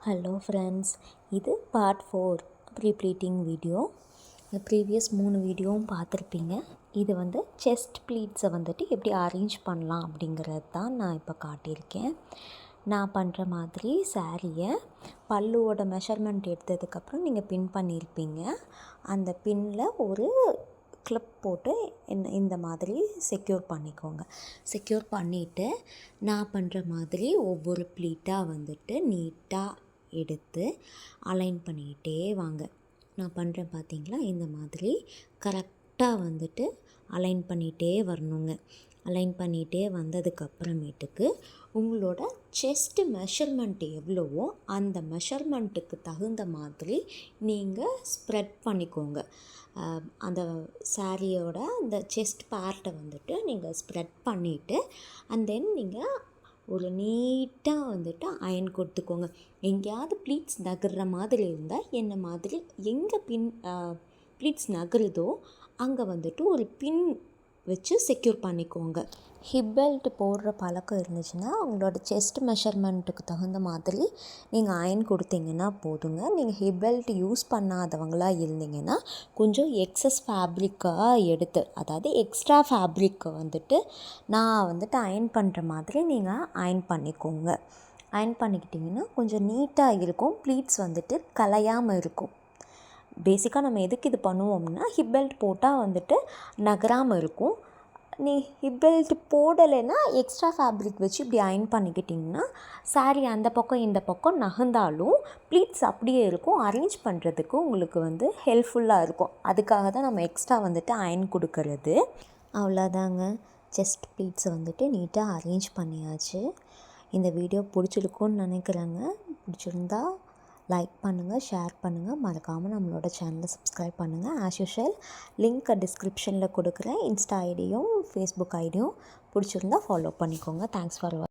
Hello friends, இது part 4 pleating video. இந்த previous 3 வீடியோவும் பார்த்துருப்பீங்க. இது செஸ்ட் ப்ளீட்ஸை எப்படி அரேஞ்ச் பண்ணலாம் அப்படிங்கிறது தான் நான் இப்போ காட்டியிருக்கேன். நான் பண்ணுற மாதிரி சாரியை பல்லுவோட மெஷர்மெண்ட் எடுத்ததுக்கப்புறம் நீங்கள் பின் பண்ணியிருப்பீங்க. அந்த பின்னில் ஒரு கிளிப் போட்டு இந்த மாதிரி செக்யூர் பண்ணிக்கோங்க. செக்யூர் பண்ணிவிட்டு நான் பண்ணுற மாதிரி ஒவ்வொரு ப்ளீட்டாக நீட்டாக எடுத்து அலைன் பண்ணிக்கிட்டே வாங்க. நான் பண்ணுறேன் பார்த்தீங்களா, இந்த மாதிரி கரெக்டாக அலைன் பண்ணிகிட்டே வரணுங்க. அலைன் பண்ணிகிட்டே வந்ததுக்கப்புறமேட்டுக்கு உங்களோட செஸ்ட்டு மெஷர்மெண்ட் எவ்வளவோ அந்த மெஷர்மெண்ட்டுக்கு தகுந்த மாதிரி நீங்கள் ஸ்ப்ரெட் பண்ணிக்கோங்க. அந்த சாரியோட அந்த செஸ்ட் பார்ட்டை நீங்கள் ஸ்ப்ரெட் பண்ணிவிட்டு அண்ட் தென் நீங்கள் ஒரு நீட்டாக அயன் கொடுத்துக்கோங்க. எங்கேயாவது ப்ளீட்ஸ் நகர்ற மாதிரி இருந்தால் என்ன மாதிரி எங்கே ப்ளீட்ஸ் நகருதோ அங்கே ஒரு பின் வச்சு செக்யூர் பண்ணிக்கோங்க. ஹிப் பெல்ட் போடுற பழக்கம் இருந்துச்சுன்னா உங்களோட செஸ்ட் மெஷர்மெண்ட்டுக்கு தகுந்த மாதிரி நீங்கள் அயன் கொடுத்தீங்கன்னா போதுங்க. நீங்கள் ஹிப் பெல்ட் யூஸ் பண்ணாதவங்களாக இருந்தீங்கன்னா கொஞ்சம் எக்ஸஸ் ஃபேப்ரிக்காக எடுத்து, அதாவது எக்ஸ்ட்ரா ஃபேப்ரிக்கை நான் அயன் பண்ணுற மாதிரி நீங்கள் அயன் பண்ணிக்கோங்க. அயன் பண்ணிக்கிட்டிங்கன்னா கொஞ்சம் நீட்டாக இருக்கும். ப்ளீட்ஸ் கலையாமல் இருக்கும். பேசிக்காக நம்ம எதுக்கு இது பண்ணுவோம்னா, ஹிப் பெல்ட் போட்டால் நகராமல் இருக்கும். நீ ஹிப் பெல்ட் போடலைன்னா எக்ஸ்ட்ரா ஃபேப்ரிக் வச்சு இப்படி அயன் பண்ணிக்கிட்டிங்கன்னா சாரீ அந்த பக்கம் இந்த பக்கம் நகர்ந்தாலும் ப்ளீட்ஸ் அப்படியே இருக்கும். அரேஞ்ச் பண்ணுறதுக்கு உங்களுக்கு ஹெல்ப்ஃபுல்லாக இருக்கும். அதுக்காக தான் நம்ம எக்ஸ்ட்ரா அயன் கொடுக்கறது. அவ்வளோதாங்க. செஸ்ட் ப்ளீட்ஸை நீட்டாக அரேஞ்ச் பண்ணியாச்சு. இந்த வீடியோ பிடிச்சிருக்குன்னு நினைக்கிறேங்க. பிடிச்சிருந்தா லைக் பண்ணுங்கள், ஷேர் பண்ணுங்கள், மறக்காமல் நம்மளோட சேனலை சப்ஸ்கிரைப் பண்ணுங்கள். ஆஸ் யூஷுவல் லிங்க்கை டிஸ்கிரிப்ஷனில் கொடுக்குறேன். இன்ஸ்டா ஐடியும் ஃபேஸ்புக் ஐடியும் பிடிச்சிருந்தா ஃபாலோ பண்ணிக்கோங்க. தேங்க்ஸ் ஃபார் வாட்சிங்.